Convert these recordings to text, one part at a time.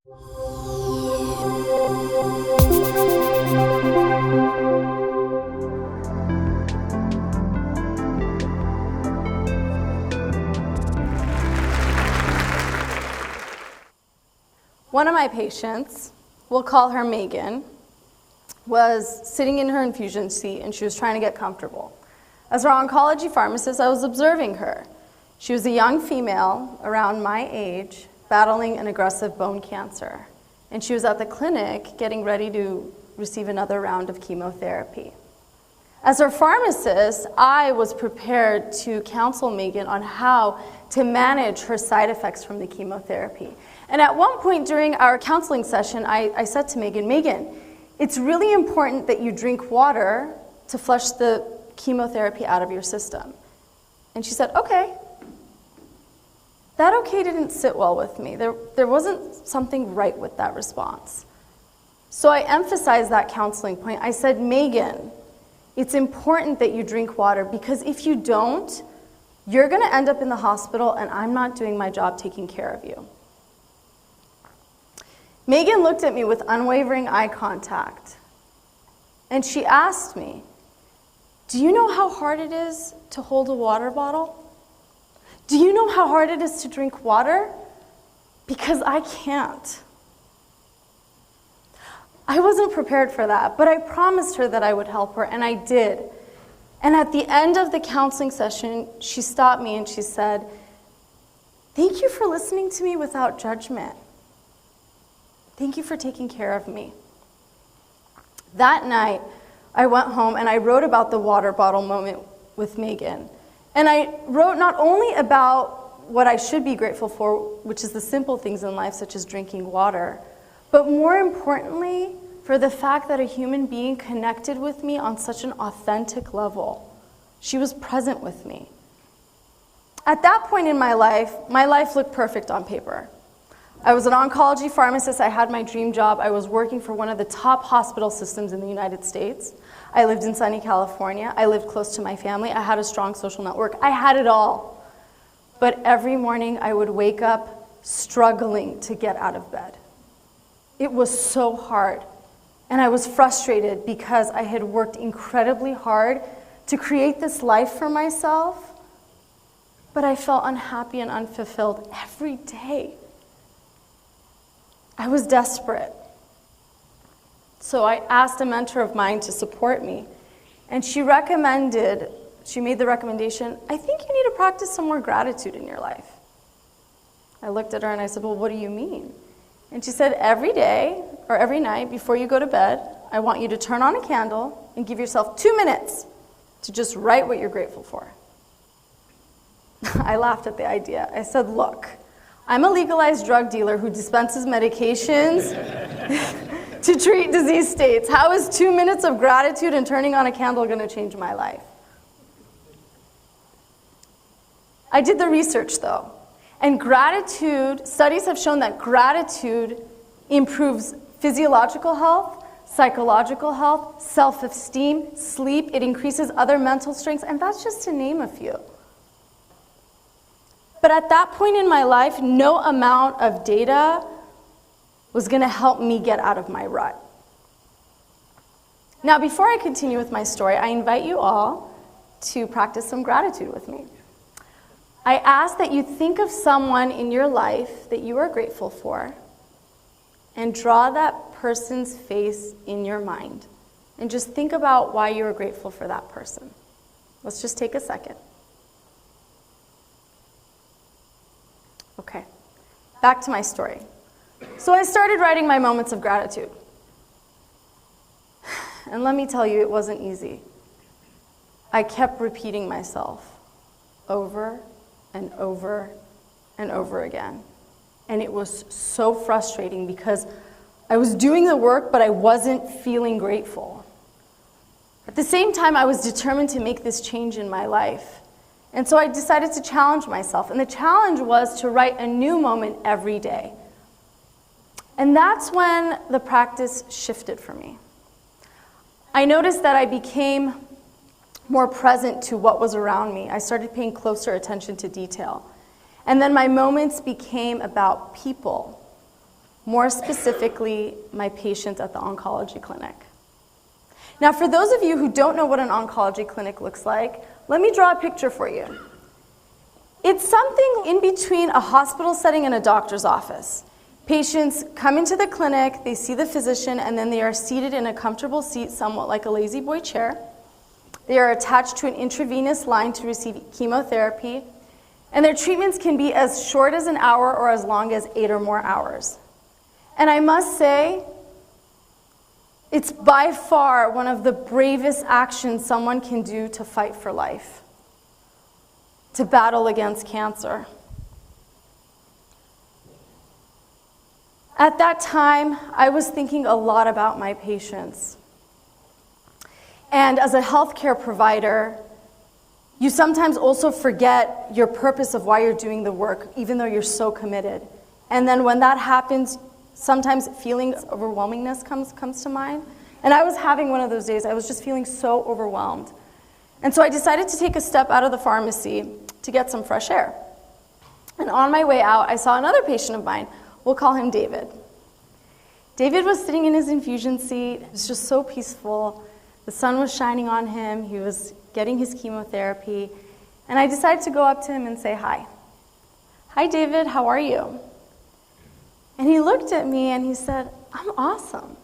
One of my patients, we'll call her Megan, was sitting in her infusion seat and she was trying to get comfortable. As her oncology pharmacist, I was observing her. She was a young female around my age battling an aggressive bone cancer. And she was at the clinic getting ready to receive another round of chemotherapy. As her pharmacist, I was prepared to counsel Megan on how to manage her side effects from the chemotherapy. And at one point during our counseling session, I said to Megan, it's really important that you drink water to flush the chemotherapy out of your system. And she said, okay. That okay didn't sit well with me. There wasn't something right with that response. So I emphasized that counseling point. I said, Megan, it's important that you drink water because if you don't, you're going to end up in the hospital and I'm not doing my job taking care of you. Megan looked at me with unwavering eye contact and she asked me, do you know how hard it is to hold a water bottle? Do you know how hard it is to drink water? Because I can't. I wasn't prepared for that, but I promised her that I would help her, and I did. And at the end of the counseling session, she stopped me and she said, thank you for listening to me without judgment. Thank you for taking care of me. That night, I went home and I wrote about the water bottle moment with Megan. And I wrote not only about what I should be grateful for, which is the simple things in life, such as drinking water, but more importantly, for the fact that a human being connected with me on such an authentic level. She was present with me. At that point in my life looked perfect on paper. I was an oncology pharmacist. I had my dream job. I was working for one of the top hospital systems in the United States. I lived in sunny California. I lived close to my family. I had a strong social network. I had it all. But every morning I would wake up struggling to get out of bed. It was so hard. And I was frustrated because I had worked incredibly hard to create this life for myself, but I felt unhappy and unfulfilled every day. I was desperate. So I asked a mentor of mine to support me, and she made the recommendation, I think you need to practice some more gratitude in your life. I looked at her and I said, well, what do you mean? And she said, every day or every night before you go to bed, I want you to turn on a candle and give yourself 2 minutes to just write what you're grateful for. I laughed at the idea. I said, look, I'm a legalized drug dealer who dispenses medications to treat disease states. How is 2 minutes of gratitude and turning on a candle going to change my life? I did the research though. And studies have shown that gratitude improves physiological health, psychological health, self-esteem, sleep. It increases other mental strengths, and that's just to name a few. But at that point in my life, no amount of data was going to help me get out of my rut. Now, before I continue with my story, I invite you all to practice some gratitude with me. I ask that you think of someone in your life that you are grateful for and draw that person's face in your mind. And just think about why you are grateful for that person. Let's just take a second. Okay, back to my story. So I started writing my moments of gratitude. And let me tell you, it wasn't easy. I kept repeating myself over and over and over again. And it was so frustrating because I was doing the work, but I wasn't feeling grateful. At the same time, I was determined to make this change in my life. And so I decided to challenge myself. And the challenge was to write a new moment every day. And that's when the practice shifted for me. I noticed that I became more present to what was around me. I started paying closer attention to detail. And then my moments became about people, more specifically, my patients at the oncology clinic. Now, for those of you who don't know what an oncology clinic looks like, let me draw a picture for you. It's something in between a hospital setting and a doctor's office. Patients come into the clinic, they see the physician, and then they are seated in a comfortable seat, somewhat like a lazy boy chair. They are attached to an intravenous line to receive chemotherapy, and their treatments can be as short as an hour or as long as 8 or more hours. And I must say, it's by far one of the bravest actions someone can do to fight for life, to battle against cancer. At that time, I was thinking a lot about my patients. And as a healthcare provider, you sometimes also forget your purpose of why you're doing the work, even though you're so committed. And then when that happens, sometimes feelings of overwhelmingness comes to mind. And I was having one of those days. I was just feeling so overwhelmed. And so I decided to take a step out of the pharmacy to get some fresh air. And on my way out, I saw another patient of mine. We'll call him David. David was sitting in his infusion seat. It was just so peaceful. The sun was shining on him. He was getting his chemotherapy. And I decided to go up to him and say hi. Hi, David, how are you? And he looked at me and he said, I'm awesome.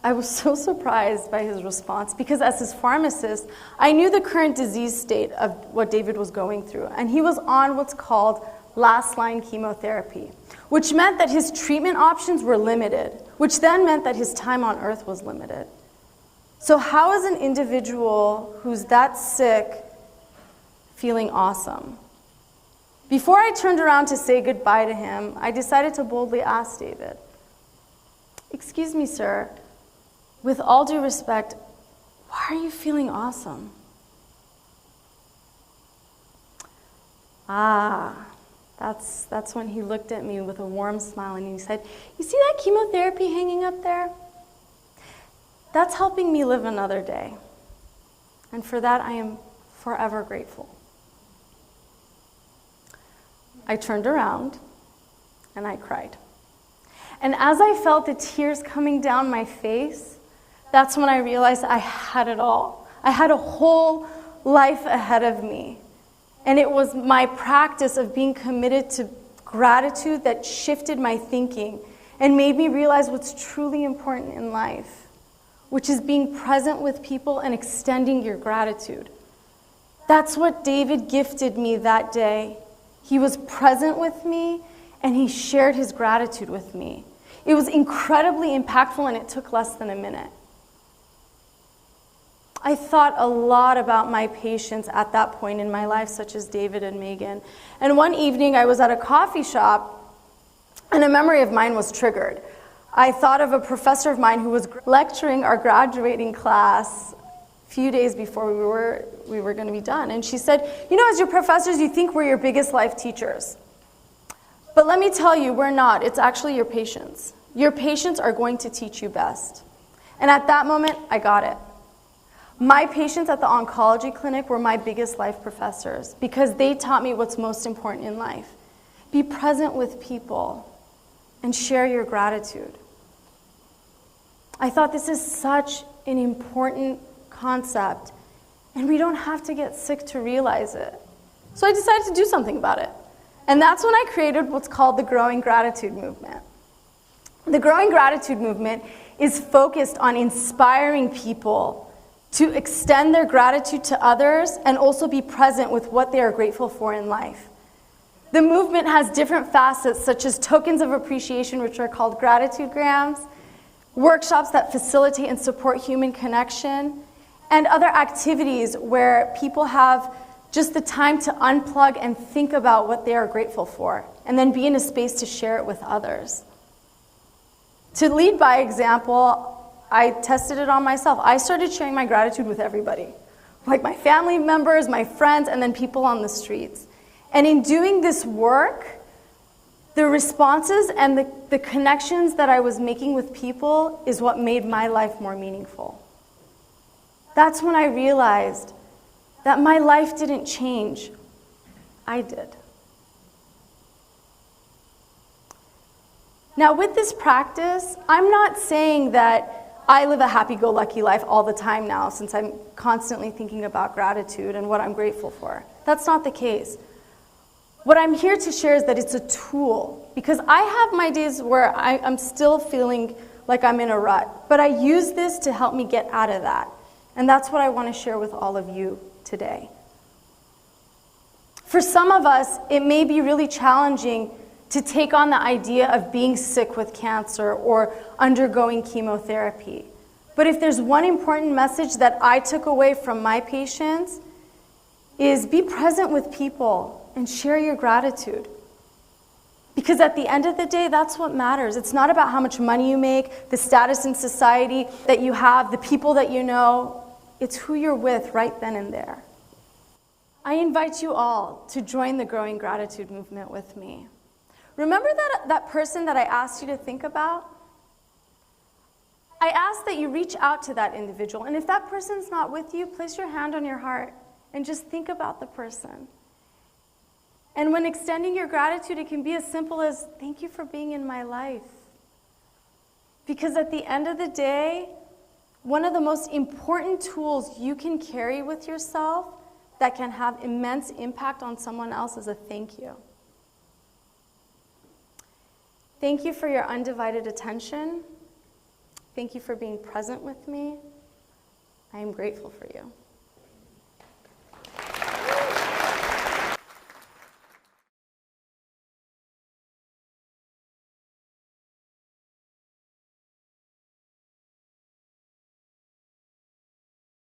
I was so surprised by his response because as his pharmacist, I knew the current disease state of what David was going through. And he was on what's called last-line chemotherapy, which meant that his treatment options were limited, which then meant that his time on earth was limited. So how is an individual who's that sick feeling awesome? Before I turned around to say goodbye to him, I decided to boldly ask David, excuse me, sir, with all due respect, why are you feeling awesome? That's when he looked at me with a warm smile and he said, you see that chemotherapy hanging up there? That's helping me live another day. And for that, I am forever grateful. I turned around and I cried. And as I felt the tears coming down my face, that's when I realized I had it all. I had a whole life ahead of me. And it was my practice of being committed to gratitude that shifted my thinking and made me realize what's truly important in life, which is being present with people and extending your gratitude. That's what David gifted me that day. He was present with me and he shared his gratitude with me. It was incredibly impactful and it took less than a minute. I thought a lot about my patients at that point in my life, such as David and Megan. And one evening I was at a coffee shop and a memory of mine was triggered. I thought of a professor of mine who was lecturing our graduating class a few days before we were going to be done. And she said, you know, as your professors, you think we're your biggest life teachers. But let me tell you, we're not. It's actually your patients. Your patients are going to teach you best. And at that moment, I got it. My patients at the oncology clinic were my biggest life professors because they taught me what's most important in life. Be present with people and share your gratitude. I thought this is such an important concept and we don't have to get sick to realize it. So I decided to do something about it. And that's when I created what's called the Growing Gratitude Movement. The Growing Gratitude Movement is focused on inspiring people to extend their gratitude to others and also be present with what they are grateful for in life. The movement has different facets such as tokens of appreciation, which are called gratitude grams, workshops that facilitate and support human connection, and other activities where people have just the time to unplug and think about what they are grateful for, and then be in a space to share it with others. To lead by example, I tested it on myself. I started sharing my gratitude with everybody, like my family members, my friends, and then people on the streets. And in doing this work, the responses and the connections that I was making with people is what made my life more meaningful. That's when I realized that my life didn't change. I did. Now, with this practice, I'm not saying that I live a happy-go-lucky life all the time now, since I'm constantly thinking about gratitude and what I'm grateful for. That's not the case. What I'm here to share is that it's a tool, because I have my days where I'm still feeling like I'm in a rut, but I use this to help me get out of that. And that's what I want to share with all of you today. For some of us, it may be really challenging to take on the idea of being sick with cancer or undergoing chemotherapy. But if there's one important message that I took away from my patients, is be present with people and share your gratitude. Because at the end of the day, that's what matters. It's not about how much money you make, the status in society that you have, the people that you know. It's who you're with right then and there. I invite you all to join the Growing Gratitude movement with me. Remember that person that I asked you to think about? I asked that you reach out to that individual, and if that person's not with you, place your hand on your heart and just think about the person. And when extending your gratitude, it can be as simple as, thank you for being in my life. Because at the end of the day, one of the most important tools you can carry with yourself that can have immense impact on someone else is a thank you. Thank you for your undivided attention. Thank you for being present with me. I am grateful for you.